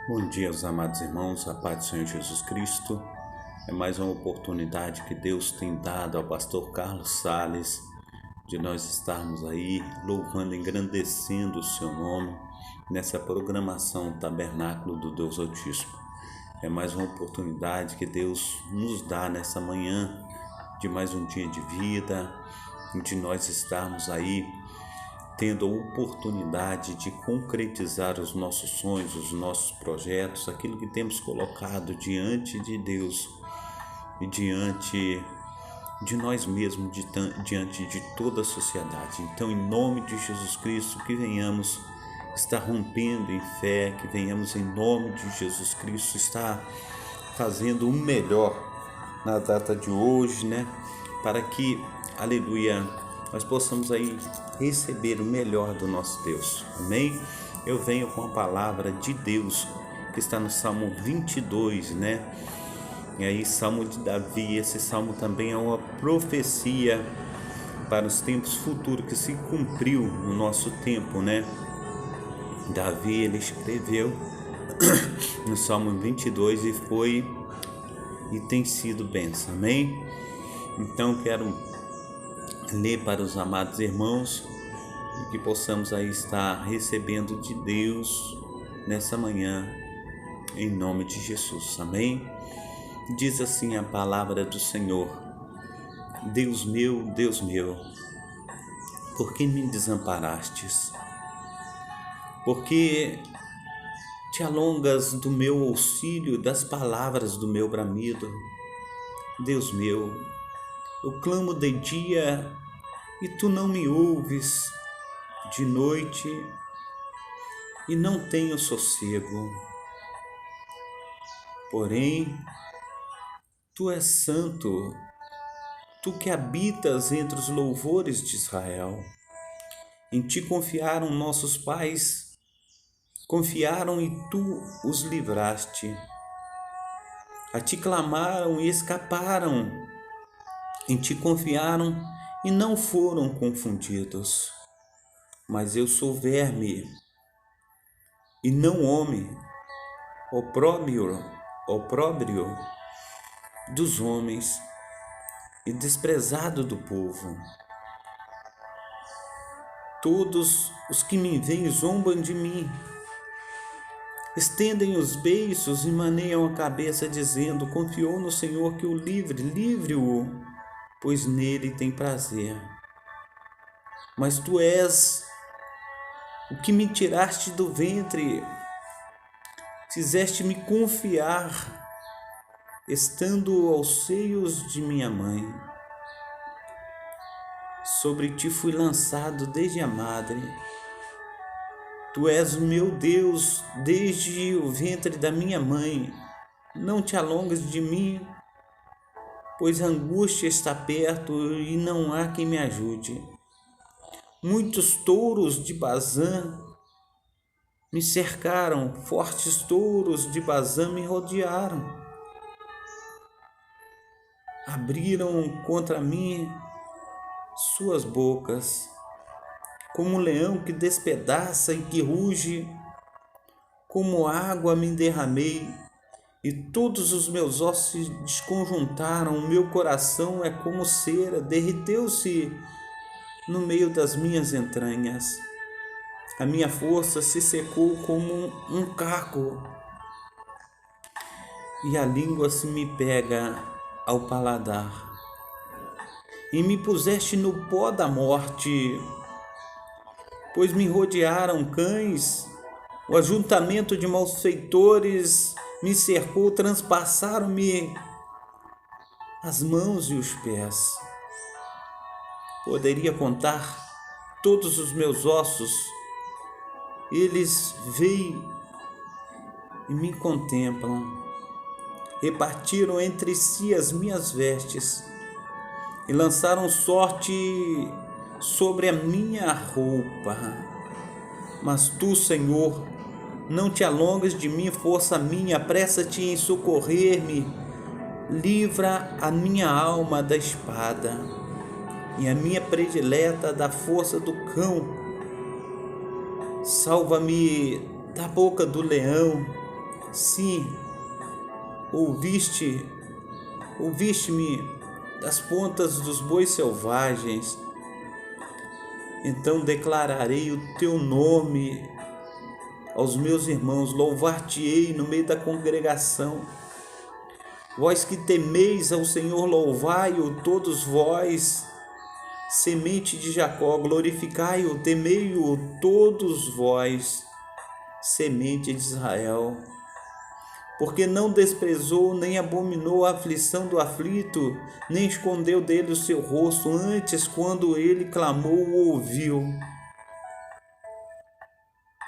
Bom dia, amados irmãos, a paz do Senhor Jesus Cristo. É mais uma oportunidade que Deus tem dado ao pastor Carlos Sales de nós estarmos aí louvando, engrandecendo o seu nome nessa programação Tabernáculo do Deus Altíssimo. É mais uma oportunidade que Deus nos dá nessa manhã de mais um dia de vida, de nós estarmos aí tendo a oportunidade de concretizar os nossos sonhos, os nossos projetos, aquilo que temos colocado diante de Deus e diante de nós mesmos, diante de toda a sociedade. Então, em nome de Jesus Cristo, que venhamos estar rompendo em fé, que venhamos, em nome de Jesus Cristo, estar fazendo o melhor na data de hoje, para que, aleluia, nós possamos aí receber o melhor do nosso Deus, amém? Eu venho com a palavra de Deus que está no Salmo 22, E aí, Salmo de Davi. Esse salmo também é uma profecia para os tempos futuros que se cumpriu no nosso tempo, Davi, ele escreveu no Salmo 22 e tem sido bênção, amém? Então, quero ler para os amados irmãos e que possamos aí estar recebendo de Deus nessa manhã, em nome de Jesus, amém? Diz assim a palavra do Senhor: Deus meu, por que me desamparastes? Por que te alongas do meu auxílio, das palavras do meu bramido? Deus meu, eu clamo de dia e tu não me ouves, de noite e não tenho sossego. Porém, tu és santo, tu que habitas entre os louvores de Israel. Em ti confiaram nossos pais, confiaram e tu os livraste. A ti clamaram e escaparam. Em ti confiaram e não foram confundidos. Mas eu sou verme e não homem, opróbrio dos homens e desprezado do povo. Todos os que me veem zombam de mim, estendem os beiços e maneiam a cabeça, dizendo: confiou no Senhor que o livre-o, pois nele tem prazer. Mas tu és o que me tiraste do ventre, fizeste-me confiar, estando aos seios de minha mãe. Sobre ti fui lançado desde a madre. Tu és o meu Deus desde o ventre da minha mãe. Não te alongues de mim, pois a angústia está perto e não há quem me ajude. Muitos touros de Bazã me cercaram, fortes touros de Bazã me rodearam. Abriram contra mim suas bocas, como um leão que despedaça e que ruge, como água me derramei, e todos os meus ossos se desconjuntaram, o meu coração é como cera, derreteu-se no meio das minhas entranhas. A minha força se secou como um caco, e a língua se me pega ao paladar. E me puseste no pó da morte, pois me rodearam cães, o ajuntamento de malfeitores me cercou, transpassaram-me as mãos e os pés. Poderia contar todos os meus ossos, eles veem e me contemplam. Repartiram entre si as minhas vestes e lançaram sorte sobre a minha roupa. Mas tu, Senhor, não te alongas de mim, força minha, apressa-te em socorrer-me. Livra a minha alma da espada e a minha predileta da força do cão. Salva-me da boca do leão Sim, ouviste-me das pontas dos bois selvagens. Então declararei o teu nome aos meus irmãos, louvar-te-ei no meio da congregação. Vós que temeis ao Senhor, louvai-o, todos vós, semente de Jacó, glorificai-o, temei-o, todos vós, semente de Israel. Porque não desprezou, nem abominou a aflição do aflito, nem escondeu dele o seu rosto, antes, quando ele clamou, o ouviu.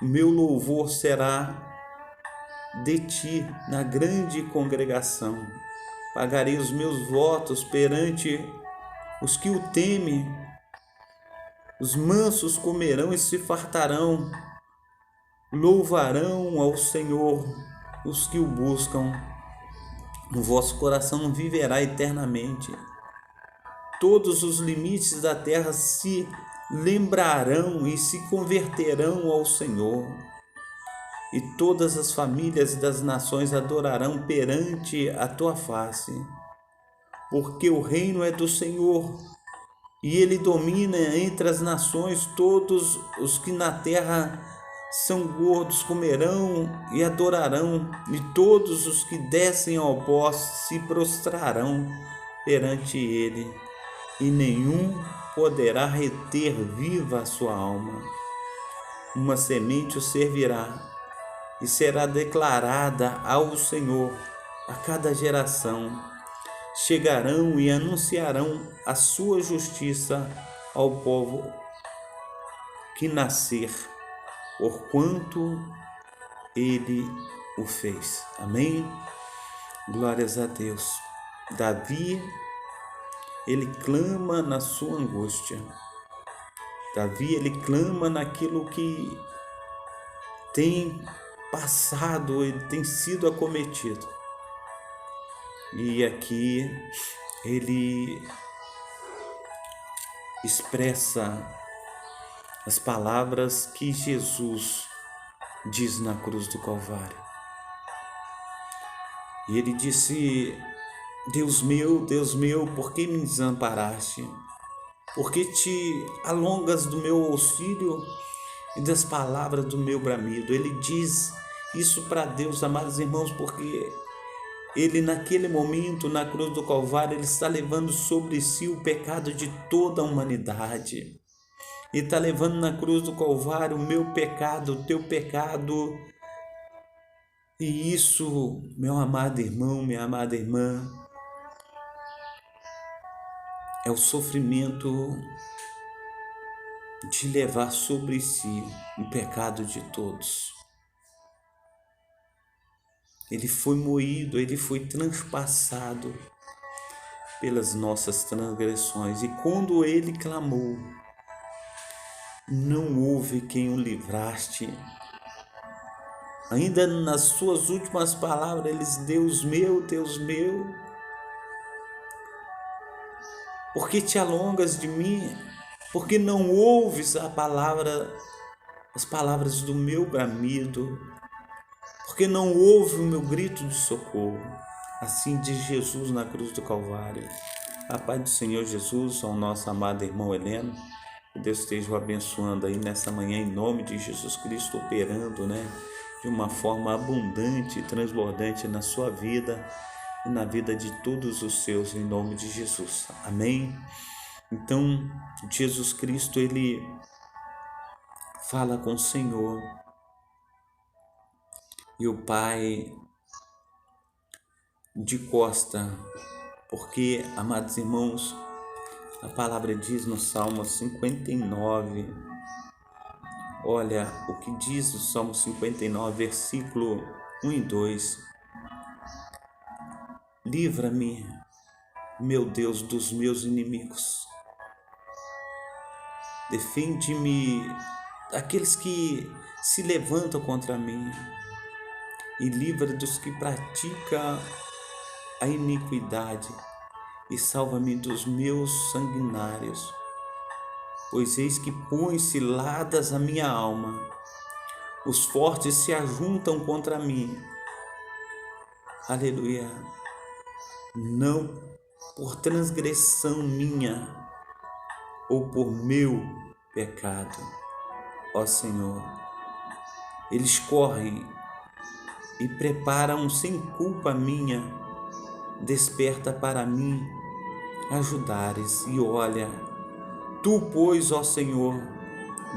Meu louvor será de ti na grande congregação. Pagarei os meus votos perante os que o temem. Os mansos comerão e se fartarão. Louvarão ao Senhor os que o buscam. O vosso coração viverá eternamente. Todos os limites da terra se lembrarão e se converterão ao Senhor. E todas as famílias das nações adorarão perante a tua face. Porque o reino é do Senhor, e ele domina entre as nações. Todos os que na terra são gordos comerão e adorarão, e todos os que descem ao pó se prostrarão perante ele, e nenhum poderá reter viva a sua alma. Uma semente o servirá, e será declarada ao Senhor a cada geração. Chegarão e anunciarão a sua justiça ao povo que nascer, porquanto ele o fez. Amém? Glórias a Deus. Davi, ele clama na sua angústia. Davi, ele clama naquilo que tem passado, ele tem sido acometido. E aqui ele expressa as palavras que Jesus diz na cruz do Calvário. E ele disse: Deus meu, por que me desamparaste? Por que te alongas do meu auxílio e das palavras do meu bramido? Ele diz isso para Deus, amados irmãos, porque ele naquele momento, na cruz do Calvário, ele está levando sobre si o pecado de toda a humanidade. Ele está levando na cruz do Calvário o meu pecado, o teu pecado. E isso, meu amado irmão, minha amada irmã, é o sofrimento de levar sobre si o pecado de todos. Ele foi moído, ele foi transpassado pelas nossas transgressões. E quando ele clamou, não houve quem o livraste. Ainda nas suas últimas palavras, ele diz: Deus meu, por que te alongas de mim? Porque não ouves as palavras do meu bramido? Porque não ouve o meu grito de socorro? Assim diz Jesus na cruz do Calvário. A paz do Senhor Jesus, ao nosso amado irmão Heleno, que Deus esteja o abençoando aí nessa manhã, em nome de Jesus Cristo, operando, de uma forma abundante e transbordante na sua vida e na vida de todos os seus, em nome de Jesus. Amém? Então, Jesus Cristo, ele fala com o Senhor, e o Pai de costa, porque, amados irmãos, a palavra diz no Salmo 59, olha o que diz o Salmo 59, versículo 1 e 2: Livra-me, meu Deus, dos meus inimigos. Defende-me daqueles que se levantam contra mim, e livra dos que praticam a iniquidade, e salva-me dos meus sanguinários. Pois eis que põe ciladas a minha alma, os fortes se ajuntam contra mim, aleluia, não por transgressão minha ou por meu pecado, ó Senhor. Eles correm e preparam sem culpa minha, desperta para mim ajudares. E olha, tu, pois, ó Senhor,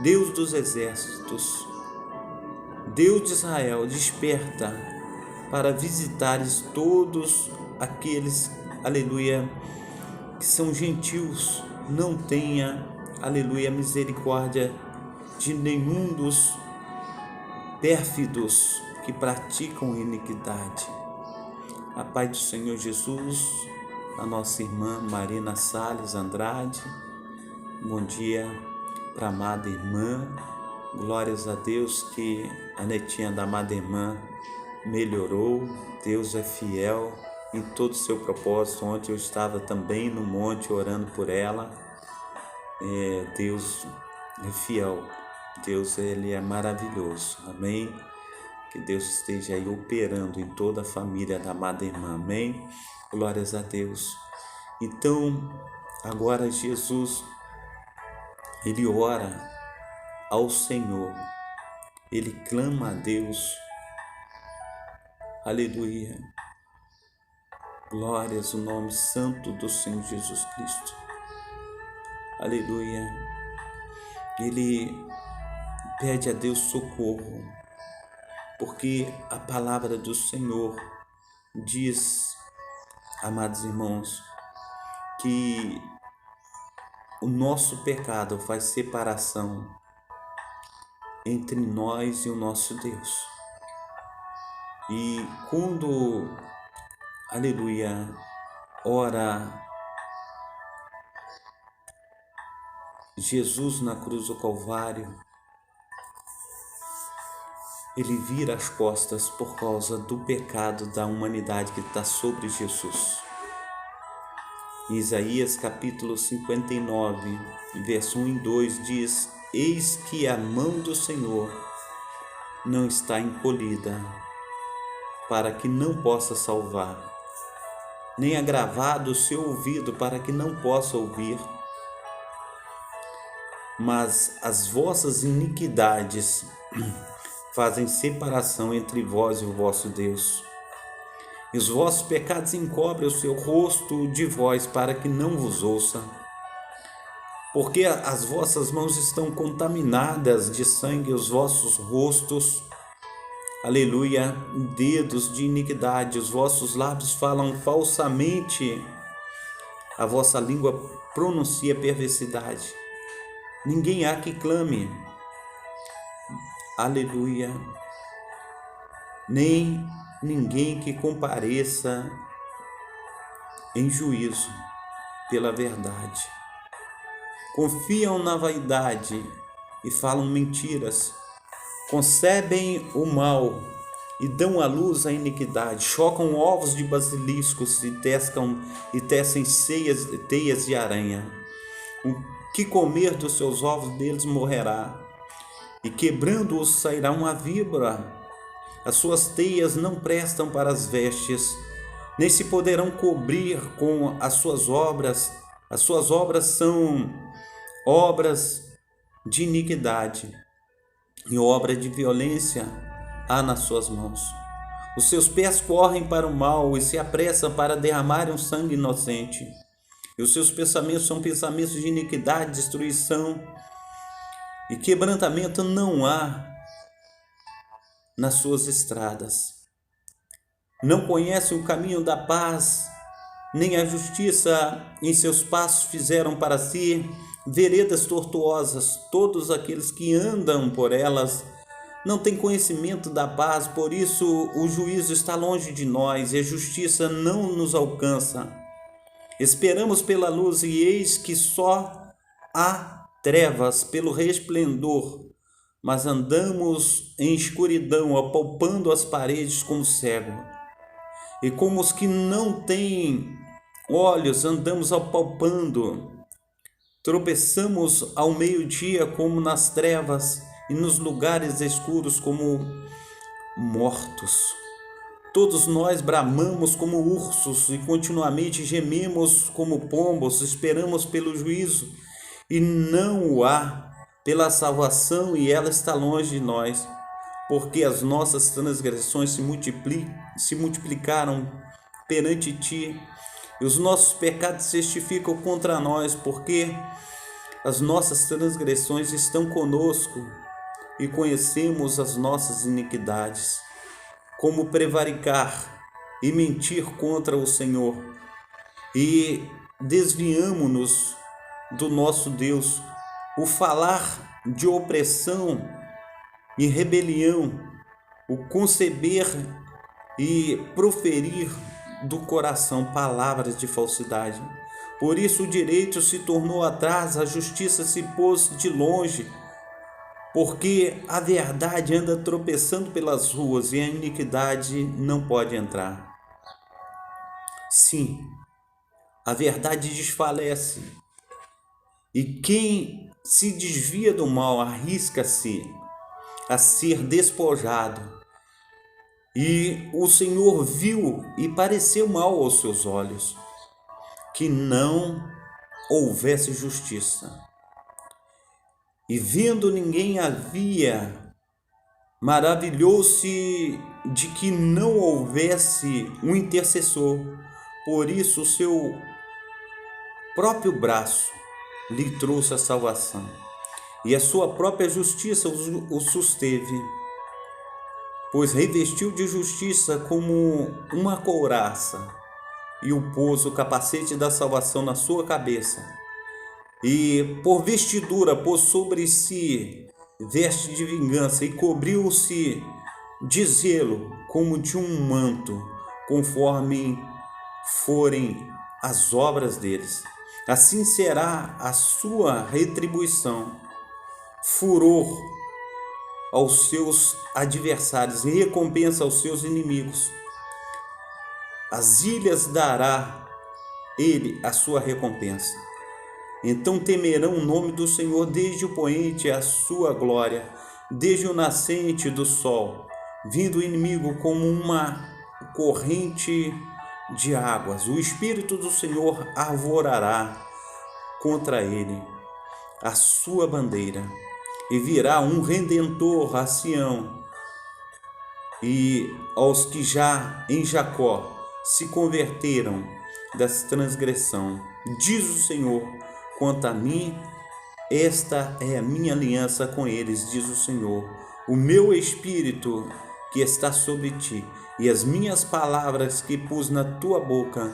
Deus dos exércitos, Deus de Israel, desperta para visitares todos aqueles, aleluia, que são gentios. Não tenha, aleluia, misericórdia de nenhum dos pérfidos que praticam iniquidade. A paz do Senhor Jesus, a nossa irmã Marina Salles Andrade, bom dia para a amada irmã. Glórias a Deus que a netinha da amada irmã melhorou. Deus é fiel em todo o seu propósito. Ontem eu estava também no monte orando por ela. Deus é fiel. Deus, Ele é maravilhoso. Amém? Que Deus esteja aí operando em toda a família da amada irmã. Amém? Glórias a Deus. Então, agora Jesus, Ele ora ao Senhor. Ele clama a Deus. Aleluia. Glórias ao nome santo do Senhor Jesus Cristo. Aleluia. Ele pede a Deus socorro, porque a palavra do Senhor diz, amados irmãos, que o nosso pecado faz separação entre nós e o nosso Deus. E quando, aleluia, ora Jesus na cruz do Calvário, Ele vira as costas por causa do pecado da humanidade que está sobre Jesus. Em Isaías capítulo 59, verso 1 e 2 diz: eis que a mão do Senhor não está encolhida, para que não possa salvar, nem agravado o seu ouvido, para que não possa ouvir. Mas as vossas iniquidades fazem separação entre vós e o vosso Deus, e os vossos pecados encobrem o seu rosto de vós, para que não vos ouça. Porque as vossas mãos estão contaminadas de sangue, os vossos rostos, aleluia, dedos de iniquidade, os vossos lábios falam falsamente, a vossa língua pronuncia perversidade. Ninguém há que clame, aleluia, nem ninguém que compareça em juízo pela verdade. Confiam na vaidade e falam mentiras, concebem o mal e dão à luz a iniquidade, chocam ovos de basiliscos e tecem teias de aranha. O que comer dos seus ovos deles morrerá, e quebrando-os sairá uma víbora. As suas teias não prestam para as vestes, nem se poderão cobrir com as suas obras. As suas obras são obras de iniquidade, e obra de violência há nas suas mãos. Os seus pés correm para o mal e se apressam para derramarem um sangue inocente. E os seus pensamentos são pensamentos de iniquidade, destruição e quebrantamento não há nas suas estradas. Não conhecem o caminho da paz, nem a justiça em seus passos fizeram para si veredas tortuosas. Todos aqueles que andam por elas não têm conhecimento da paz, por isso o juízo está longe de nós e a justiça não nos alcança. Esperamos pela luz e eis que só há trevas pelo resplendor, mas andamos em escuridão, apalpando as paredes como cego. E como os que não têm olhos, andamos apalpando. Tropeçamos ao meio-dia como nas trevas, e nos lugares escuros como mortos. Todos nós bramamos como ursos e continuamente gememos como pombos, esperamos pelo juízo e não o há, pela salvação e ela está longe de nós, porque as nossas transgressões se multiplicaram perante ti e os nossos pecados testificam contra nós, porque as nossas transgressões estão conosco e conhecemos as nossas iniquidades. Como prevaricar e mentir contra o Senhor, e desviamo-nos do nosso Deus, o falar de opressão e rebelião, o conceber e proferir do coração palavras de falsidade. Por isso o direito se tornou atrás, a justiça se pôs de longe, porque a verdade anda tropeçando pelas ruas e a iniquidade não pode entrar. Sim, a verdade desfalece, e quem se desvia do mal arrisca-se a ser despojado. E o Senhor viu e pareceu mal aos seus olhos que não houvesse justiça. E vendo ninguém havia, maravilhou-se de que não houvesse um intercessor. Por isso o seu próprio braço lhe trouxe a salvação, e a sua própria justiça o susteve, pois revestiu de justiça como uma couraça, e o pôs o capacete da salvação na sua cabeça. E por vestidura pôs sobre si veste de vingança e cobriu-se de zelo como de um manto, conforme forem as obras deles. Assim será a sua retribuição, furor aos seus adversários e recompensa aos seus inimigos. As ilhas dará ele a sua recompensa. Então temerão o nome do Senhor desde o poente a sua glória, desde o nascente do sol, vindo o inimigo como uma corrente de águas. O Espírito do Senhor arvorará contra ele a sua bandeira, e virá um Redentor a Sião, e aos que já em Jacó se converteram das transgressão. Diz o Senhor: quanto a mim, esta é a minha aliança com eles, diz o Senhor. O meu Espírito que está sobre ti e as minhas palavras que pus na tua boca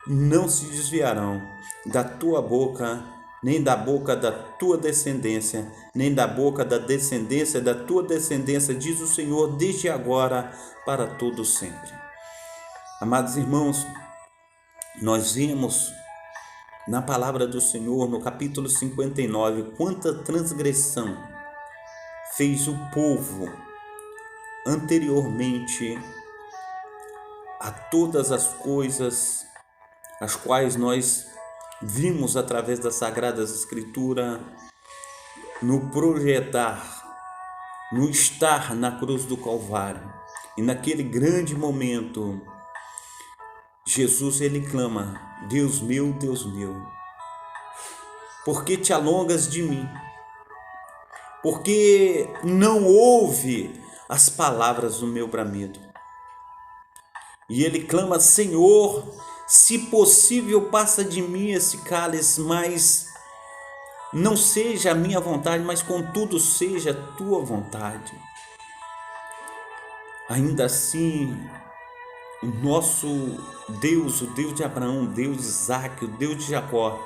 não se desviarão da tua boca, nem da boca da tua descendência, nem da boca da descendência da tua descendência, diz o Senhor, desde agora para todo sempre. Amados irmãos, nós vemos na palavra do Senhor, no capítulo 59, quanta transgressão fez o povo anteriormente a todas as coisas as quais nós vimos através das Sagradas Escrituras, no projetar, no estar na cruz do Calvário. E naquele grande momento, Jesus ele clama: Deus meu, por que te alongas de mim? Porque não ouve as palavras do meu bramido. E ele clama: Senhor, se possível, passa de mim esse cálice, mas não seja a minha vontade, mas contudo seja a tua vontade. Ainda assim, o nosso Deus, o Deus de Abraão, o Deus de Isaac, o Deus de Jacó,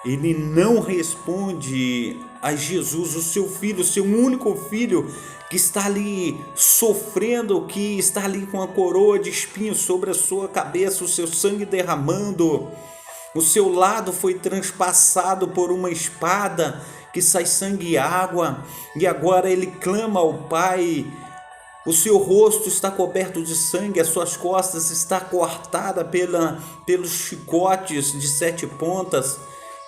ele não responde a Jesus, o seu filho, o seu único filho, que está ali sofrendo, que está ali com a coroa de espinhos sobre a sua cabeça, o seu sangue derramando, o seu lado foi transpassado por uma espada que sai sangue e água, e agora ele clama ao Pai. O seu rosto está coberto de sangue, as suas costas está cortada pelos chicotes de 7 pontas,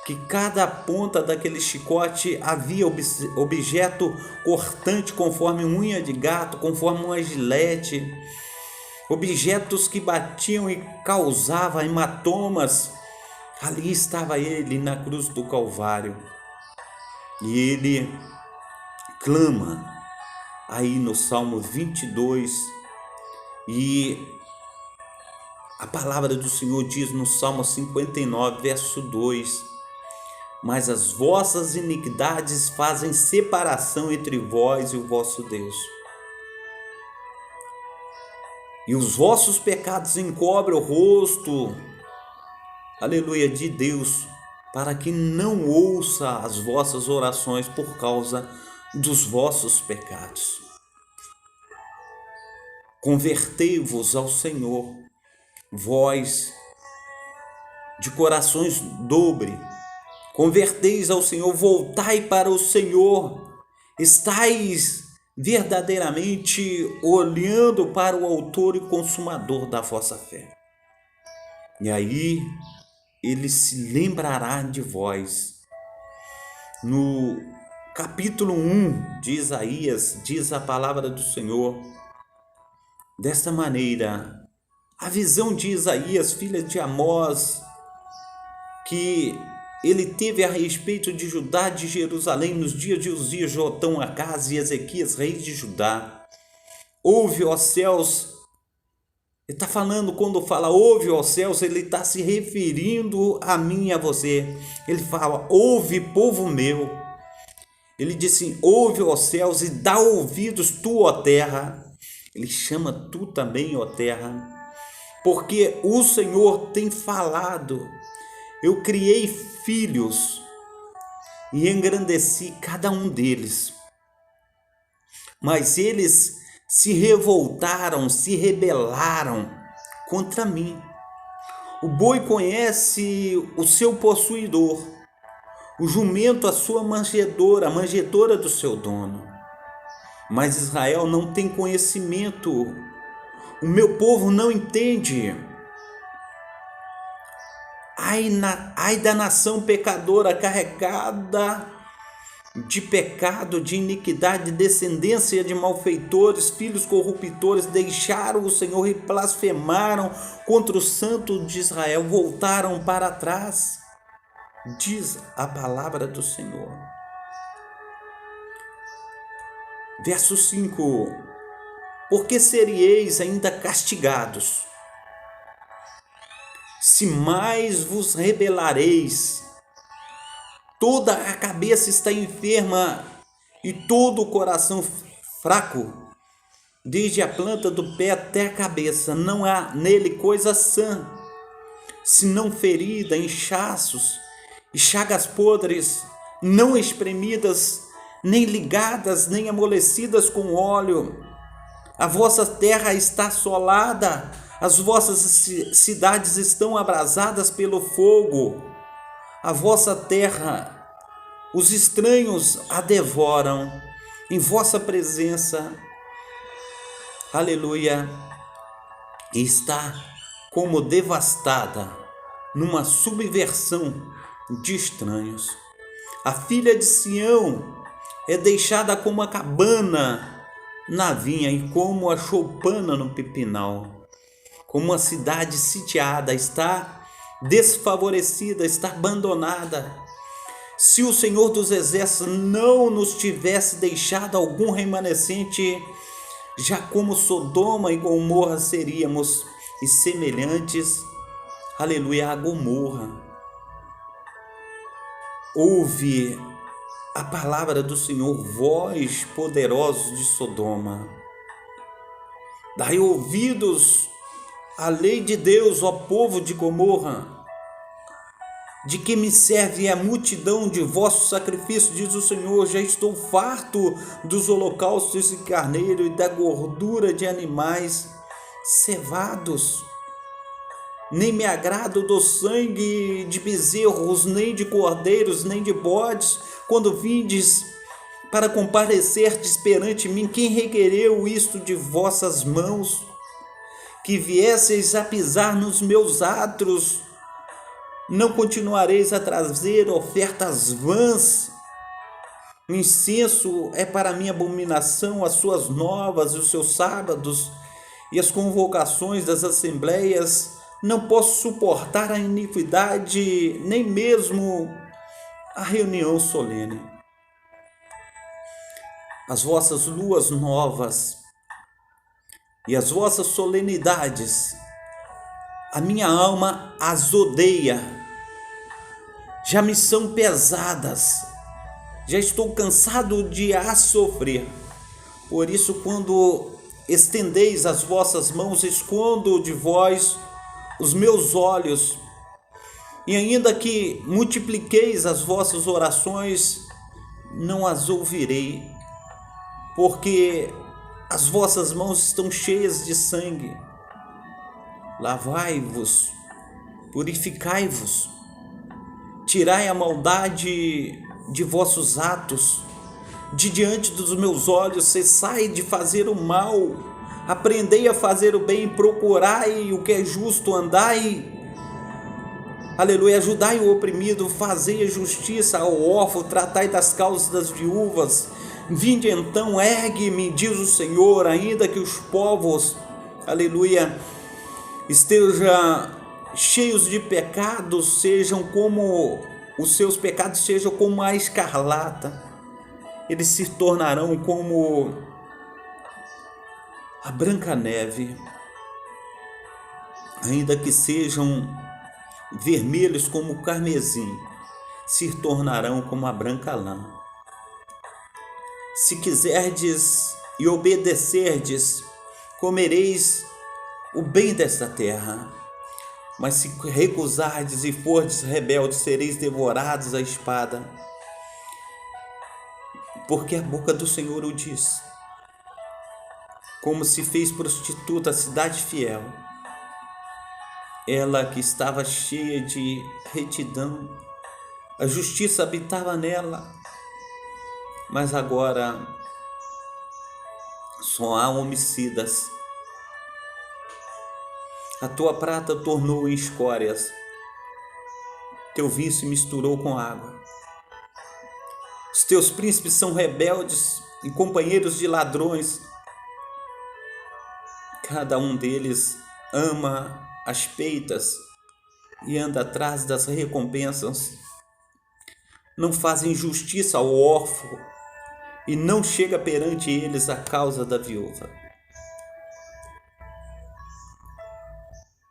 que cada ponta daquele chicote havia objeto cortante, conforme unha de gato, conforme uma gilete. objetos que batiam e causavam hematomas. Ali estava ele na cruz do Calvário. E ele clama aí no Salmo 22, e a palavra do Senhor diz no Salmo 59, verso 2: mas as vossas iniquidades fazem separação entre vós e o vosso Deus, e os vossos pecados encobrem o rosto, aleluia, de Deus, para que não ouça as vossas orações por causa dos vossos pecados. Convertei-vos ao Senhor, vós de corações dobre, converteis ao Senhor, voltai para o Senhor, estais verdadeiramente olhando para o autor e consumador da vossa fé. E aí ele se lembrará de vós. No capítulo 1 de Isaías, diz a palavra do Senhor desta maneira: a visão de Isaías, filho de Amós, que ele teve a respeito de Judá, de Jerusalém, nos dias de Uzias, Jotão, Acás e Ezequias, reis de Judá. Ouve, ó céus. Ele está falando, quando fala ouve, ó céus, ele está se referindo a mim e a você. Ele fala, ouve, povo meu. Ele disse, ouve, ó céus, e dá ouvidos, tu, ó terra. Ele chama tu também, ó terra, porque o Senhor tem falado. Eu criei filhos e engrandeci cada um deles, mas eles se revoltaram, se rebelaram contra mim. O boi conhece o seu possuidor, o jumento a sua manjedoura, a manjedoura do seu dono. Mas Israel não tem conhecimento, o meu povo não entende. Ai da nação pecadora, carregada de pecado, de iniquidade, descendência de malfeitores, filhos corruptores, deixaram o Senhor e blasfemaram contra o Santo de Israel, voltaram para trás, diz a palavra do Senhor. Verso 5: porque seríeis ainda castigados, se mais vos rebelareis. Toda a cabeça está enferma e todo o coração fraco, desde a planta do pé até a cabeça. Não há nele coisa sã, senão ferida, inchaços e chagas podres, não espremidas, nem ligadas, nem amolecidas com óleo. A vossa terra está assolada, as vossas cidades estão abrasadas pelo fogo. A vossa terra, os estranhos a devoram em vossa presença. Aleluia. Está como devastada numa subversão de estranhos. A filha de Sião é deixada como a cabana na vinha e como a choupana no pepinal. Como uma cidade sitiada, está desfavorecida, está abandonada. Se o Senhor dos Exércitos não nos tivesse deixado algum remanescente, já como Sodoma e Gomorra seríamos, e semelhantes, aleluia, a Gomorra. Ouve a palavra do Senhor, vós poderosos de Sodoma. Dai ouvidos à lei de Deus, ó povo de Gomorra. De que me serve a multidão de vossos sacrifícios, diz o Senhor. Já estou farto dos holocaustos de carneiro e da gordura de animais cevados. Nem me agrado do sangue de bezerros, nem de cordeiros, nem de bodes. Quando vindes para comparecerdes perante mim, quem requereu isto de vossas mãos? Que viesseis a pisar nos meus atos. Não continuareis a trazer ofertas vãs. O incenso é para mim abominação, as suas novas e os seus sábados e as convocações das assembleias, não posso suportar a iniquidade, nem mesmo a reunião solene. As vossas luas novas e as vossas solenidades, a minha alma as odeia, já me são pesadas, já estou cansado de as sofrer. Por isso, quando estendeis as vossas mãos, escondo de vós os meus olhos, e ainda que multipliqueis as vossas orações, não as ouvirei, porque as vossas mãos estão cheias de sangue. Lavai-vos, purificai-vos, tirai a maldade de vossos atos, de diante dos meus olhos, cessai de fazer o mal, aprendei a fazer o bem, procurai o que é justo, andai, aleluia, ajudai o oprimido, fazei a justiça ao órfão, tratai das causas das viúvas. Vinde então, ergue-me, diz o Senhor, ainda que os povos, aleluia, estejam cheios de pecados, sejam como os seus pecados sejam como a escarlata, eles se tornarão como a branca neve, ainda que sejam vermelhos como o carmesim, se tornarão como a branca lã. Se quiserdes e obedecerdes, comereis o bem desta terra. Mas se recusardes e fordes rebeldes, sereis devorados à espada. Porque a boca do Senhor o diz. Como se fez prostituta a cidade fiel, ela que estava cheia de retidão, a justiça habitava nela, mas agora só há homicidas. A tua prata tornou em escórias, teu vinho se misturou com água. Os teus príncipes são rebeldes e companheiros de ladrões. Cada um deles ama as peitas e anda atrás das recompensas. Não fazem justiça ao órfão e não chega perante eles a causa da viúva.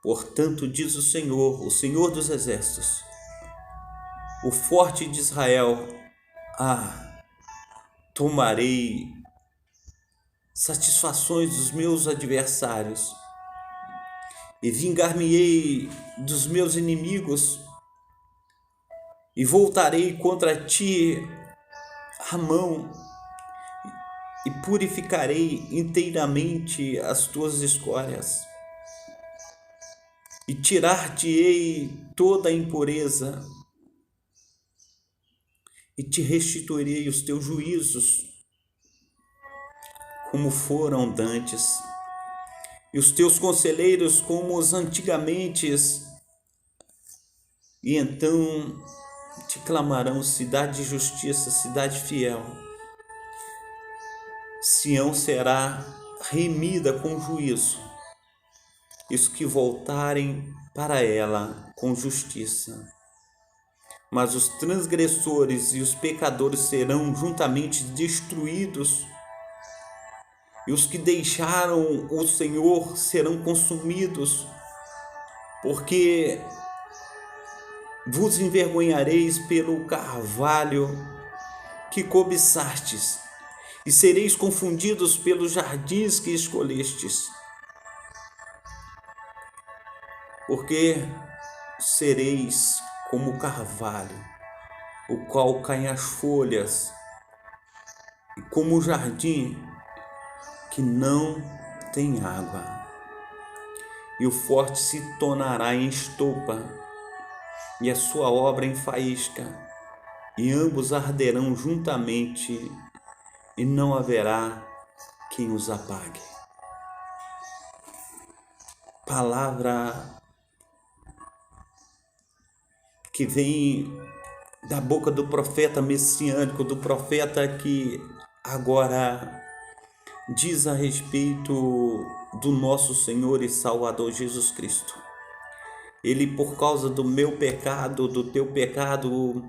Portanto, diz o Senhor dos exércitos, o forte de Israel: tomarei satisfações dos meus adversários e vingar-me-ei dos meus inimigos e voltarei contra ti a mão e purificarei inteiramente as tuas escórias e tirar-te-ei toda a impureza e te restituirei os teus juízos como foram dantes, e os teus conselheiros como os antigamente, e então te clamarão cidade de justiça, cidade fiel. Sião será remida com juízo, e os que voltarem para ela com justiça. Mas os transgressores e os pecadores serão juntamente destruídos, e os que deixaram o Senhor serão consumidos, porque vos envergonhareis pelo carvalho que cobiçastes, e sereis confundidos pelos jardins que escolhestes, porque sereis como o carvalho, o qual caem as folhas, e como o jardim que não tem água, e o forte se tornará em estopa, e a sua obra em faísca, e ambos arderão juntamente, e não haverá quem os apague. Palavra que vem da boca do profeta messiânico, do profeta que agora diz a respeito do nosso Senhor e Salvador Jesus Cristo. Ele, por causa do meu pecado, do teu pecado,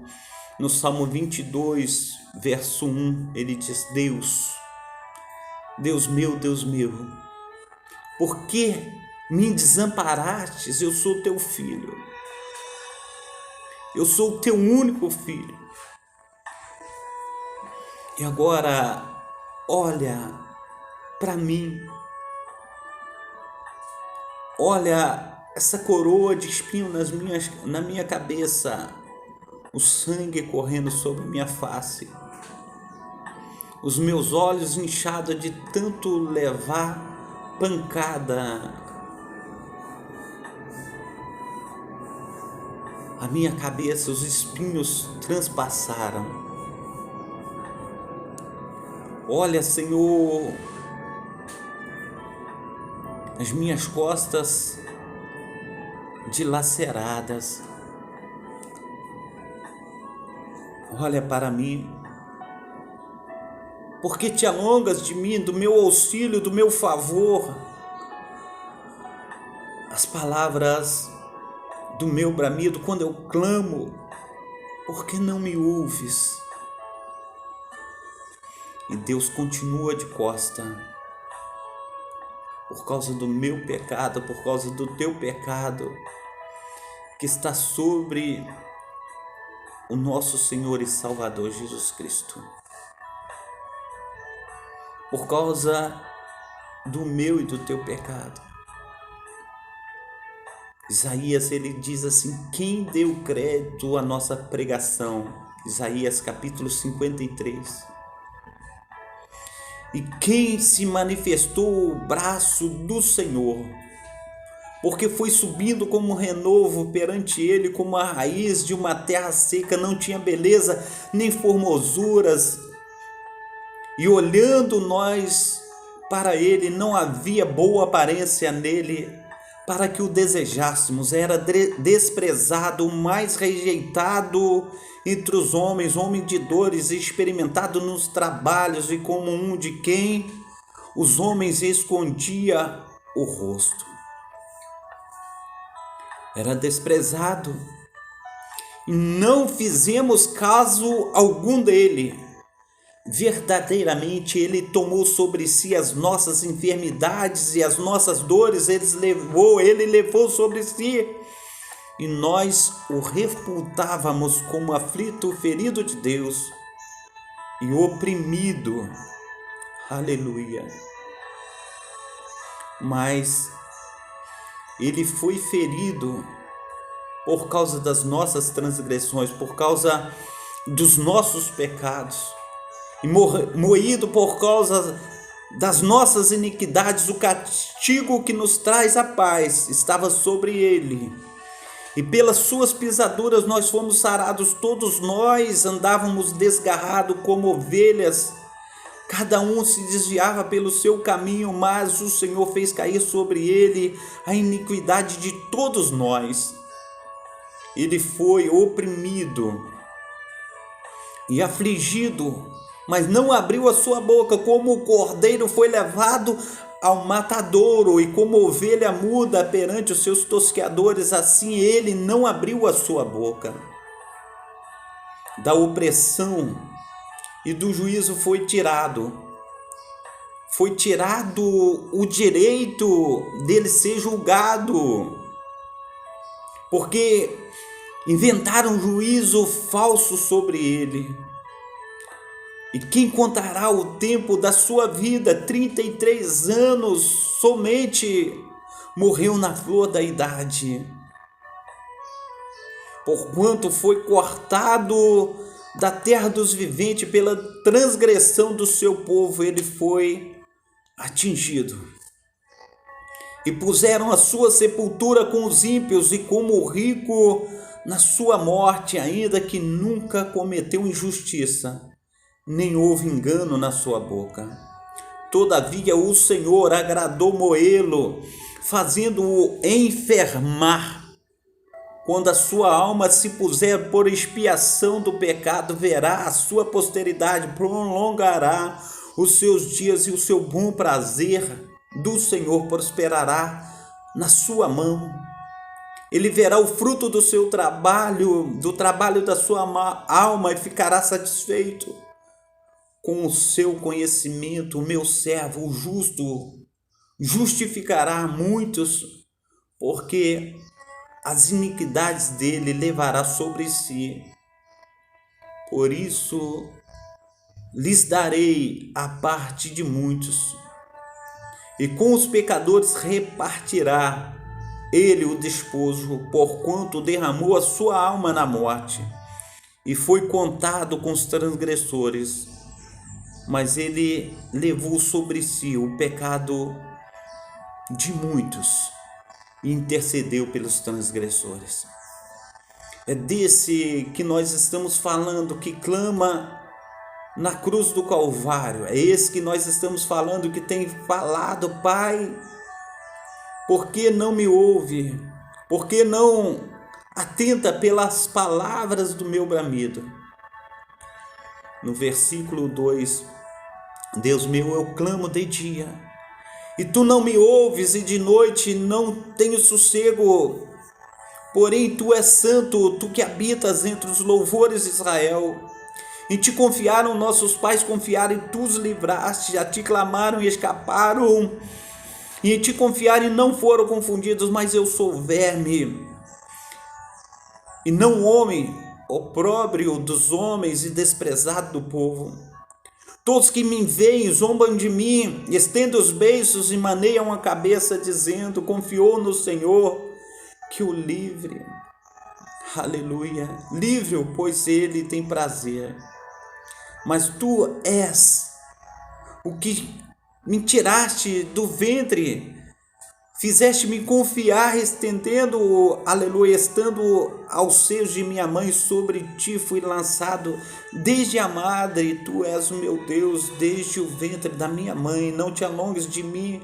no Salmo 22, verso 1, ele diz: Deus meu, por que me desamparastes? Eu sou teu filho, eu sou o teu único filho. E agora, olha para mim, olha essa coroa de espinho na minha cabeça, o sangue correndo sobre minha face, os meus olhos inchados de tanto levar pancada, a minha cabeça, os espinhos transpassaram. Olha, Senhor, as minhas costas dilaceradas. Olha para mim, porque te alongas de mim, do meu auxílio, do meu favor. As palavras do meu bramido, quando eu clamo, por que não me ouves? E Deus continua de costa, por causa do meu pecado, por causa do teu pecado, que está sobre o nosso Senhor e Salvador Jesus Cristo. Por causa do meu e do teu pecado. Isaías, ele diz assim: quem deu crédito à nossa pregação? Isaías capítulo 53. E quem se manifestou o braço do Senhor? Porque foi subindo como um renovo perante ele, como a raiz de uma terra seca, não tinha beleza nem formosuras. E olhando nós para ele, não havia boa aparência nele, para que o desejássemos. Era desprezado, o mais rejeitado entre os homens, homem de dores, experimentado nos trabalhos, e como um de quem os homens escondia o rosto. Era desprezado, e não fizemos caso algum dele. Verdadeiramente ele tomou sobre si as nossas enfermidades e as nossas dores, ele levou sobre si, e nós o reputávamos como aflito, ferido de Deus e oprimido. Aleluia. Mas ele foi ferido por causa das nossas transgressões, por causa dos nossos pecados, e moído por causa das nossas iniquidades. O castigo que nos traz a paz estava sobre ele, e pelas suas pisaduras nós fomos sarados. Todos nós andávamos desgarrados como ovelhas, cada um se desviava pelo seu caminho, mas o Senhor fez cair sobre ele a iniquidade de todos nós. Ele foi oprimido e afligido, mas não abriu a sua boca. Como o cordeiro foi levado ao matadouro, e como ovelha muda perante os seus tosqueadores, assim ele não abriu a sua boca. Da opressão e do juízo foi tirado o direito dele ser julgado, porque inventaram um juízo falso sobre ele. E quem contará o tempo da sua vida? 33 anos somente. Morreu na flor da idade. Porquanto foi cortado da terra dos viventes, pela transgressão do seu povo ele foi atingido. E puseram a sua sepultura com os ímpios, e como o rico na sua morte, ainda que nunca cometeu injustiça, nem houve engano na sua boca. Todavia o Senhor agradou moê-lo, fazendo-o enfermar. Quando a sua alma se puser por expiação do pecado, verá a sua posteridade, prolongará os seus dias, e o seu bom prazer do Senhor prosperará na sua mão. Ele verá o fruto do seu trabalho, do trabalho da sua alma, e ficará satisfeito. Com o seu conhecimento, o meu servo, o justo, justificará muitos, porque as iniquidades dele levará sobre si. Por isso, lhes darei a parte de muitos, e com os pecadores repartirá ele o despojo, porquanto derramou a sua alma na morte, e foi contado com os transgressores. Mas ele levou sobre si o pecado de muitos e intercedeu pelos transgressores. É desse que nós estamos falando, que clama na cruz do Calvário. É esse que nós estamos falando, que tem falado: Pai, por que não me ouve? Por que não atenta pelas palavras do meu bramido? No versículo 2, Deus meu, eu clamo de dia, e tu não me ouves, e de noite não tenho sossego. Porém, tu és santo, tu que habitas entre os louvores de Israel. Em ti confiaram nossos pais, confiaram e tu os livraste. A ti clamaram e escaparam. E em ti confiaram e não foram confundidos. Mas eu sou verme, e não homem, opróbrio dos homens e desprezado do povo. Todos que me veem zombam de mim, estendem os beiços e maneiam a cabeça, dizendo: confiou no Senhor, que o livre. Aleluia. Livre-o, pois ele tem prazer. Mas tu és o que me tiraste do ventre, fizeste-me confiar, estendendo, aleluia, estando aos seios de minha mãe, sobre ti fui lançado desde a madre. Tu és o meu Deus desde o ventre da minha mãe. Não te alongues de mim,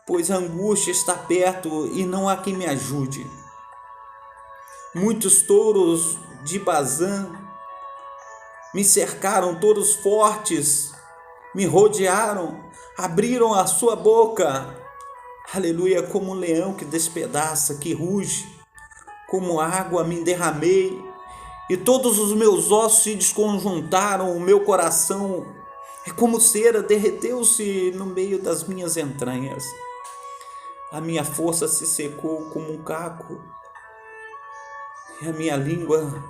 pois a angústia está perto e não há quem me ajude. Muitos touros de Bazã me cercaram, touros fortes me rodearam, abriram a sua boca, aleluia, como um leão que despedaça, que ruge, como água me derramei, e todos os meus ossos se desconjuntaram, o meu coração é como cera, derreteu-se no meio das minhas entranhas. A minha força se secou como um caco, e a minha língua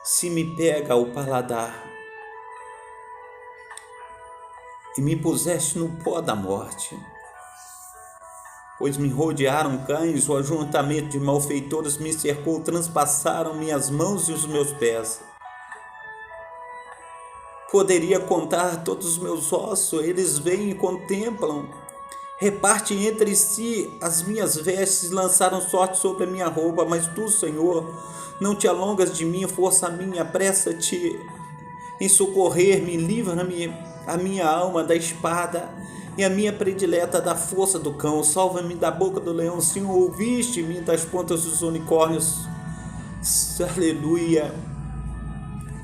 se me pega ao paladar. E me puseste no pó da morte, pois me rodearam cães, o ajuntamento de malfeitores me cercou, transpassaram minhas mãos e os meus pés. Poderia contar todos os meus ossos, eles vêm e contemplam, repartem entre si as minhas vestes, lançaram sorte sobre a minha roupa. Mas tu, Senhor, não te alongas de mim, força minha, apressa-te em socorrer-me, livra-me a minha alma da espada e a minha predileta da força do cão. Salva-me da boca do leão, Senhor, ouviste-me das pontas dos unicórnios. Aleluia.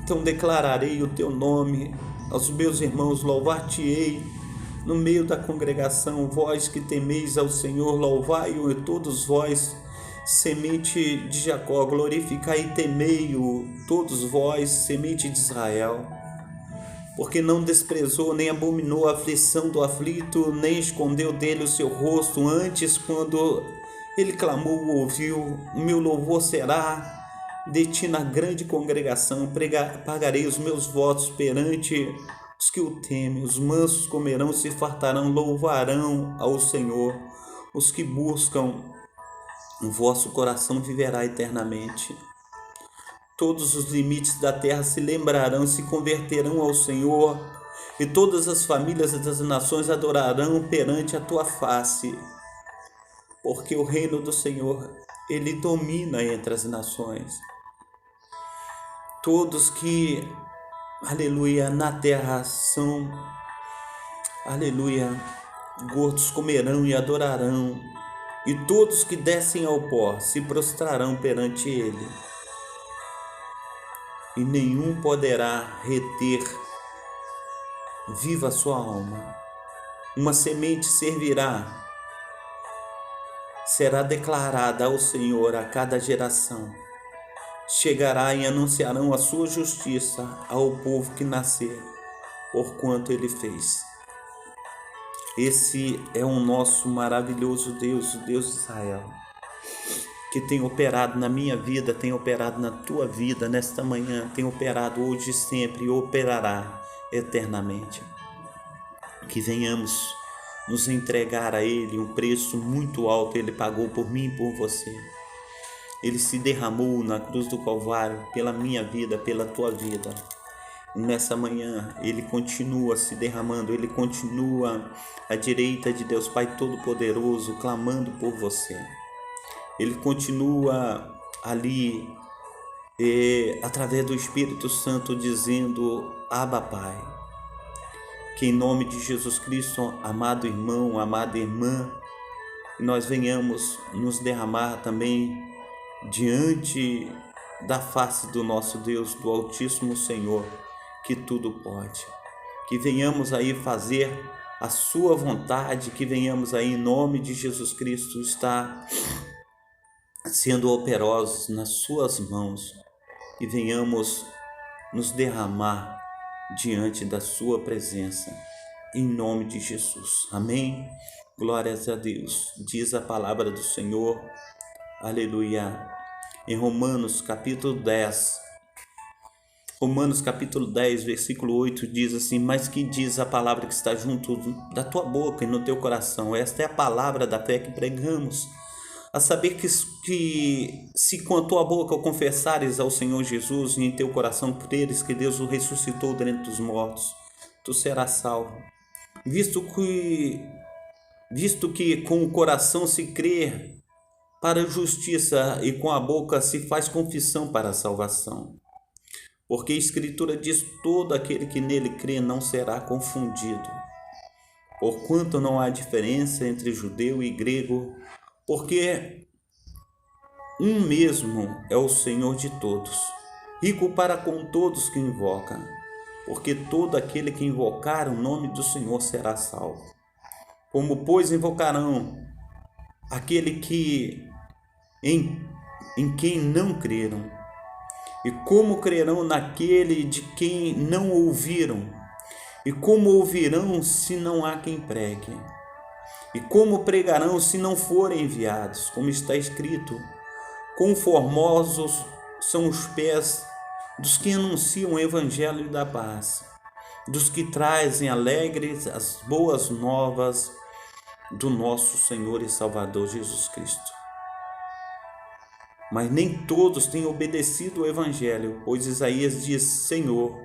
Então declararei o teu nome aos meus irmãos, louvar-te-ei no meio da congregação. Vós que temeis ao Senhor, louvai-o, e todos vós, semente de Jacó, glorificai e temei-o, todos vós, semente de Israel. Porque não desprezou nem abominou a aflição do aflito, nem escondeu dele o seu rosto. Antes, quando ele clamou, ouviu. O meu louvor será de ti na grande congregação. Pagarei os meus votos perante os que o temem. Os mansos comerão, se fartarão, louvarão ao Senhor. Os que buscam o vosso coração viverá eternamente. Todos os limites da terra se lembrarão, se converterão ao Senhor, e todas as famílias das nações adorarão perante a tua face. Porque o reino do Senhor, ele domina entre as nações. Todos que, aleluia, na terra são, aleluia, gordos comerão e adorarão, e todos que descem ao pó se prostrarão perante ele. E nenhum poderá reter viva a sua alma. uma semente servirá, será declarada ao Senhor a cada geração. Chegará e anunciarão a sua justiça ao povo que nascer, porquanto ele fez. Esse é o nosso maravilhoso Deus, o Deus de Israel, que tem operado na minha vida, tem operado na tua vida nesta manhã, tem operado hoje e sempre e operará eternamente. Que venhamos nos entregar a Ele um preço muito alto. Ele pagou por mim e por você. Ele se derramou na cruz do Calvário pela minha vida, pela tua vida. E nessa manhã Ele continua se derramando, Ele continua à direita de Deus Pai Todo-Poderoso, clamando por você. Ele continua ali, através do Espírito Santo, dizendo: Abba, Pai. Que em nome de Jesus Cristo, amado irmão, amada irmã, nós venhamos nos derramar também diante da face do nosso Deus, do Altíssimo Senhor, que tudo pode. Que venhamos aí fazer a sua vontade, que venhamos aí em nome de Jesus Cristo estar sendo operosos nas suas mãos, e venhamos nos derramar diante da sua presença, em nome de Jesus. Amém? Glórias a Deus. Diz a palavra do Senhor, aleluia, em Romanos capítulo 10, versículo 8, diz assim: mas que diz a palavra que está junto da tua boca e no teu coração? Esta é a palavra da fé que pregamos, a saber que se com a tua boca confessares ao Senhor Jesus e em teu coração creres que Deus o ressuscitou dentre os mortos, tu serás salvo. Visto que com o coração se crê para a justiça e com a boca se faz confissão para a salvação. Porque a Escritura diz: todo aquele que nele crê não será confundido. Porquanto não há diferença entre judeu e grego, porque um mesmo é o Senhor de todos, rico para com todos que invocam, porque todo aquele que invocar o nome do Senhor será salvo. Como, pois, invocarão aquele que em quem não creram? E como crerão naquele de quem não ouviram? E como ouvirão se não há quem pregue? E como pregarão se não forem enviados? Como está escrito: quão formosos são os pés dos que anunciam o evangelho da paz, dos que trazem alegres as boas novas do nosso Senhor e Salvador Jesus Cristo. Mas nem todos têm obedecido o evangelho, pois Isaías diz: Senhor,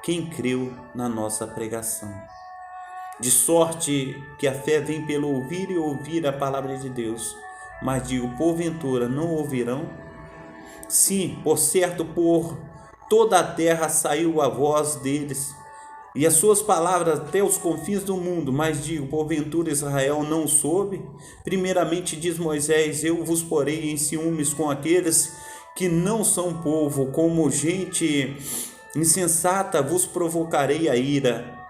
quem creu na nossa pregação? De sorte que a fé vem pelo ouvir e ouvir a palavra de Deus. Mas digo: porventura não ouvirão? Sim, por certo, por toda a terra saiu a voz deles, e as suas palavras até os confins do mundo. Mas digo: porventura Israel não soube? Primeiramente diz Moisés: eu vos porei em ciúmes com aqueles que não são povo, como gente insensata vos provocarei a ira.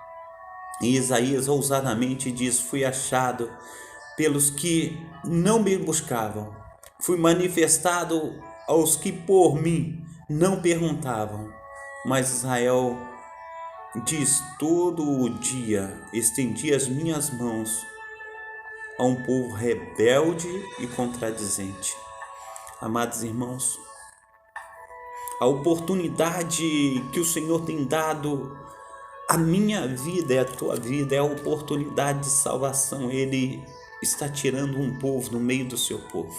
E Isaías ousadamente diz: fui achado pelos que não me buscavam, fui manifestado aos que por mim não perguntavam. Mas Israel diz: todo o dia estendi as minhas mãos a um povo rebelde e contradizente. Amados irmãos, a oportunidade que o Senhor tem dado à minha vida e à tua vida é a oportunidade de salvação. Ele está tirando um povo no meio do seu povo.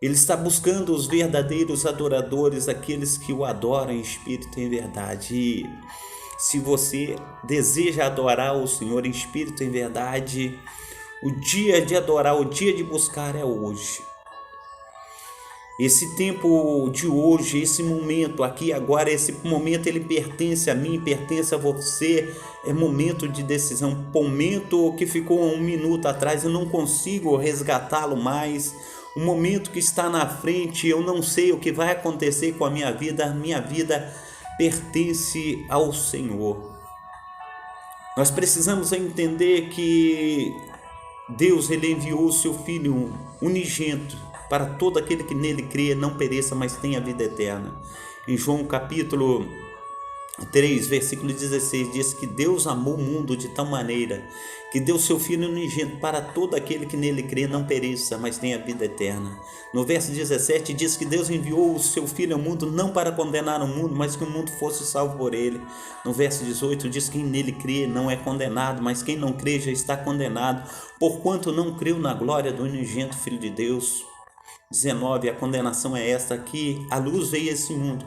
Ele está buscando os verdadeiros adoradores, aqueles que o adoram em espírito e em verdade. E se você deseja adorar o Senhor em espírito e em verdade, o dia de adorar, o dia de buscar é hoje. Esse tempo de hoje, esse momento aqui agora, esse momento ele pertence a mim, pertence a você. É momento de decisão, momento que ficou há um minuto atrás, eu não consigo resgatá-lo mais. Um momento que está na frente, eu não sei o que vai acontecer com a minha vida pertence ao Senhor. Nós precisamos entender que Deus ele enviou o seu Filho unigênito para todo aquele que nele crê não pereça, mas tenha vida eterna. Em João capítulo 3, versículo 16, diz que Deus amou o mundo de tal maneira que deu seu Filho unigênito para todo aquele que nele crê não pereça, mas tenha vida eterna. No verso 17 diz que Deus enviou o seu Filho ao mundo não para condenar o mundo, mas que o mundo fosse salvo por ele. No verso 18 diz que quem nele crê não é condenado, mas quem não crê já está condenado, porquanto não creu na glória do unigênito Filho de Deus. 19, a condenação é esta, que a luz veio a esse mundo,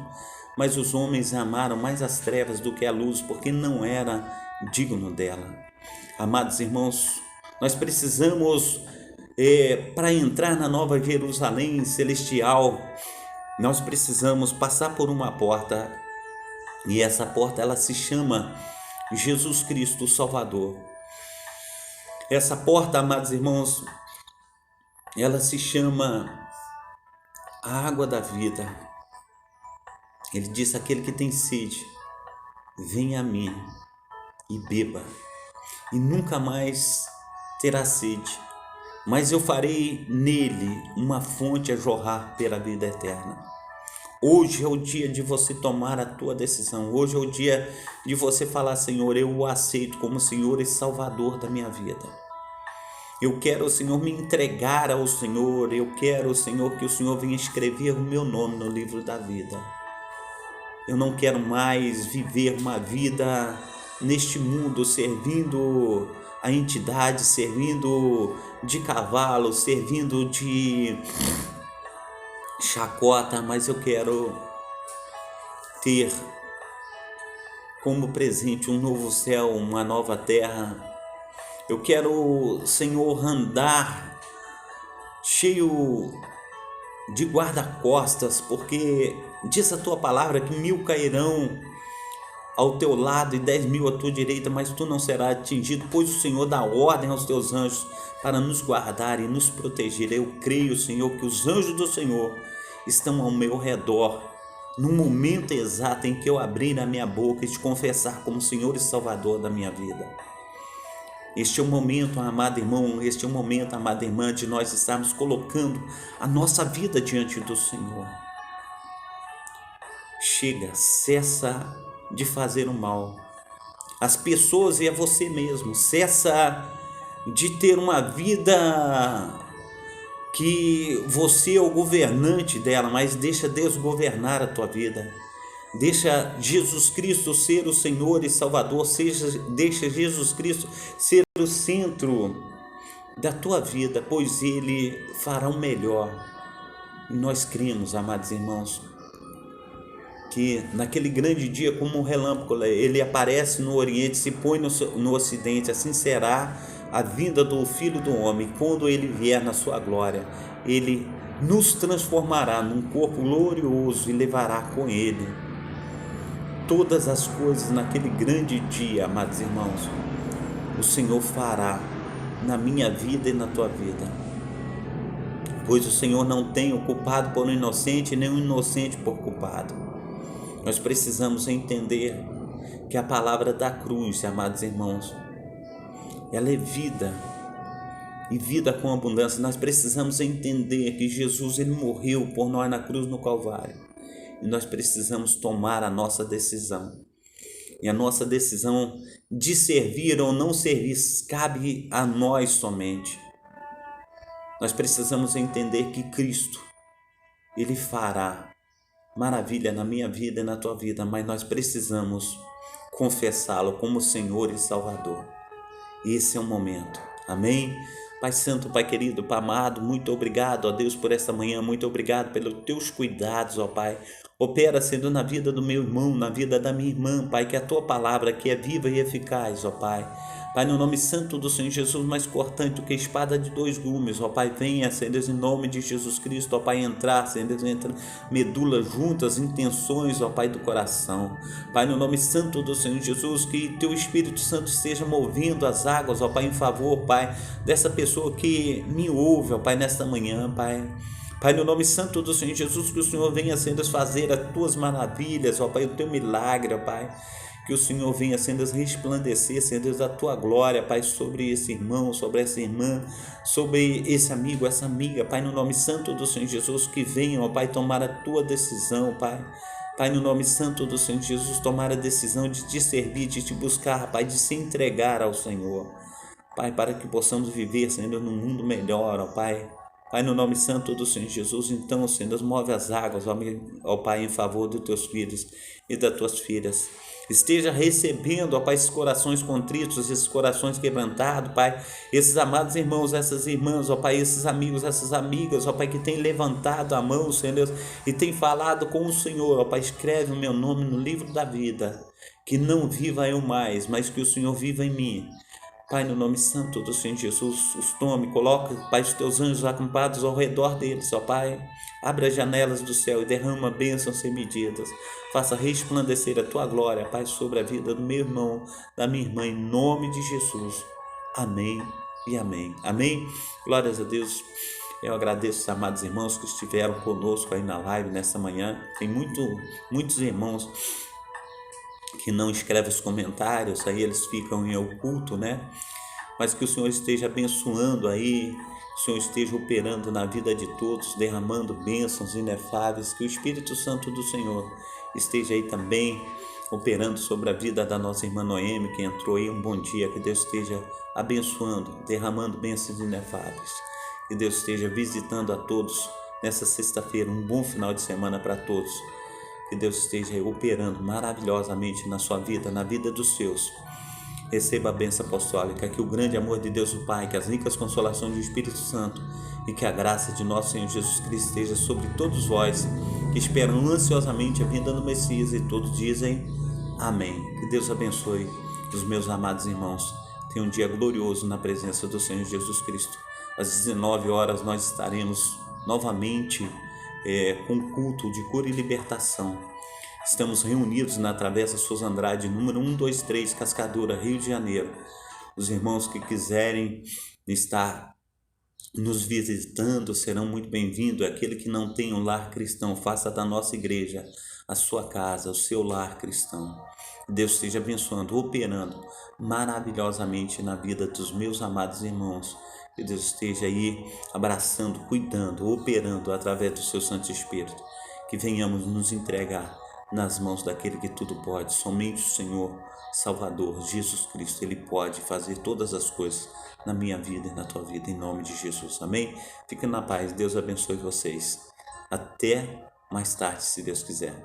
mas os homens amaram mais as trevas do que a luz, porque não era digno dela. Amados irmãos, nós precisamos, para entrar na nova Jerusalém celestial, nós precisamos passar por uma porta, e essa porta ela se chama Jesus Cristo, o Salvador. Essa porta, amados irmãos, ela se chama a água da vida. Ele disse: aquele que tem sede, venha a mim e beba, e nunca mais terá sede, mas eu farei nele uma fonte a jorrar pela vida eterna. Hoje é o dia de você tomar a tua decisão. Hoje é o dia de você falar: Senhor, eu o aceito como Senhor e Salvador da minha vida. Eu quero, Senhor, me entregar ao Senhor. Eu quero, Senhor, que o Senhor venha escrever o meu nome no livro da vida. Eu não quero mais viver uma vida neste mundo servindo a entidade, servindo de cavalo, servindo de chacota, mas eu quero ter como presente um novo céu, uma nova terra. Eu quero, Senhor, andar cheio de guarda-costas, porque diz a tua palavra que 1000 cairão ao teu lado e 10.000 à tua direita, mas tu não serás atingido, pois o Senhor dá ordem aos teus anjos para nos guardar e nos proteger. Eu creio, Senhor, que os anjos do Senhor estão ao meu redor, no momento exato em que eu abrir a minha boca e te confessar como Senhor e Salvador da minha vida. Este é o momento, amado irmão, este é o momento, amada irmã, de nós estarmos colocando a nossa vida diante do Senhor. Chega, cessa de fazer o mal às pessoas e a você mesmo. Cessa de ter uma vida que você é o governante dela, mas deixa Deus governar a tua vida. Deixa Jesus Cristo ser o Senhor e Salvador. Deixa Jesus Cristo ser o centro da tua vida, pois Ele fará o melhor. E nós cremos, amados irmãos, que naquele grande dia, como um relâmpago, Ele aparece no Oriente, se põe no Ocidente. Assim será a vinda do Filho do Homem. Quando Ele vier na sua glória, Ele nos transformará num corpo glorioso e levará com Ele todas as coisas. Naquele grande dia, amados irmãos, o Senhor fará na minha vida e na tua vida, pois o Senhor não tem o culpado por um inocente, nem um inocente por culpado. Nós precisamos entender que a palavra da cruz, amados irmãos, ela é vida, e vida com abundância. Nós precisamos entender que Jesus, Ele morreu por nós na cruz no Calvário, e nós precisamos tomar a nossa decisão. E a nossa decisão de servir ou não servir cabe a nós somente. Nós precisamos entender que Cristo, Ele fará maravilha na minha vida e na tua vida, mas nós precisamos confessá-lo como Senhor e Salvador. Esse é o momento. Amém? Pai Santo, Pai querido, Pai amado, muito obrigado, ó Deus, por esta manhã. Muito obrigado pelos teus cuidados, ó Pai. Opera, sendo na vida do meu irmão, na vida da minha irmã, Pai, que a tua palavra, que é viva e eficaz, ó Pai. Pai, no nome santo do Senhor Jesus, mais cortante do que espada de 2 gumes, ó Pai, venha, Senhor, em nome de Jesus Cristo, ó Pai, entrar, Senhor, entra medula juntas, intenções, ó Pai, do coração. Pai, no nome santo do Senhor Jesus, que teu Espírito Santo esteja movendo as águas, ó Pai, em favor, Pai, dessa pessoa que me ouve, ó Pai, nesta manhã, Pai. Pai, no nome santo do Senhor Jesus, que o Senhor venha, Senhor, fazer as tuas maravilhas, ó Pai, o teu milagre, ó Pai. Que o Senhor venha, Senhor Deus, resplandecer, Senhor Deus, a tua glória, Pai, sobre esse irmão, sobre essa irmã, sobre esse amigo, essa amiga, Pai, no nome santo do Senhor Jesus, que venham, ó Pai, tomar a tua decisão, Pai. Pai, no nome santo do Senhor Jesus, tomar a decisão de te servir, de te buscar, Pai, de se entregar ao Senhor. Pai, para que possamos viver, Senhor, num mundo melhor, ó Pai. Pai, no nome santo do Senhor Jesus, então, Senhor, move as águas, ó Pai, em favor dos teus filhos e das tuas filhas. Esteja recebendo, ó Pai, esses corações contritos, esses corações quebrantados, Pai, esses amados irmãos, essas irmãs, ó Pai, esses amigos, essas amigas, ó Pai, que tem levantado a mão, Senhor Deus, e tem falado com o Senhor, ó Pai, escreve o meu nome no livro da vida, que não viva eu mais, mas que o Senhor viva em mim. Pai, no nome santo do Senhor Jesus, os tome, coloca, Pai, os teus anjos acampados ao redor deles, ó Pai. Abre as janelas do céu e derrama bênçãos sem medidas. Faça resplandecer a tua glória, Pai, sobre a vida do meu irmão, da minha irmã, em nome de Jesus. Amém e amém. Amém. Glórias a Deus. Eu agradeço os amados irmãos que estiveram conosco aí na live nessa manhã. Tem muitos irmãos que não escrevem os comentários, aí eles ficam em oculto, né? Mas que o Senhor esteja abençoando aí, que o Senhor esteja operando na vida de todos, derramando bênçãos inefáveis, que o Espírito Santo do Senhor esteja aí também operando sobre a vida da nossa irmã Noemi, que entrou aí. Um bom dia, que Deus esteja abençoando, derramando bênçãos inefáveis, que Deus esteja visitando a todos nessa sexta-feira. Um bom final de semana para todos. Que Deus esteja operando maravilhosamente na sua vida, na vida dos seus. Receba a bênção apostólica, que o grande amor de Deus o Pai, que as ricas consolações do Espírito Santo e que a graça de nosso Senhor Jesus Cristo esteja sobre todos vós, que esperam ansiosamente a vinda do Messias, e todos dizem amém. Que Deus abençoe os meus amados irmãos. Tenha um dia glorioso na presença do Senhor Jesus Cristo. Às 19 horas nós estaremos novamente com culto de cura e libertação. Estamos reunidos na Travessa Souza Andrade, número 123, Cascadura, Rio de Janeiro. Os irmãos que quiserem estar nos visitando serão muito bem-vindos. Aquele que não tem um lar cristão, faça da nossa igreja a sua casa, o seu lar cristão. Deus esteja abençoando, operando maravilhosamente na vida dos meus amados irmãos. Que Deus esteja aí abraçando, cuidando, operando através do seu Santo Espírito. Que venhamos nos entregar nas mãos daquele que tudo pode. Somente o Senhor Salvador, Jesus Cristo, Ele pode fazer todas as coisas na minha vida e na tua vida, em nome de Jesus. Amém? Fiquem na paz. Deus abençoe vocês. Até mais tarde, se Deus quiser.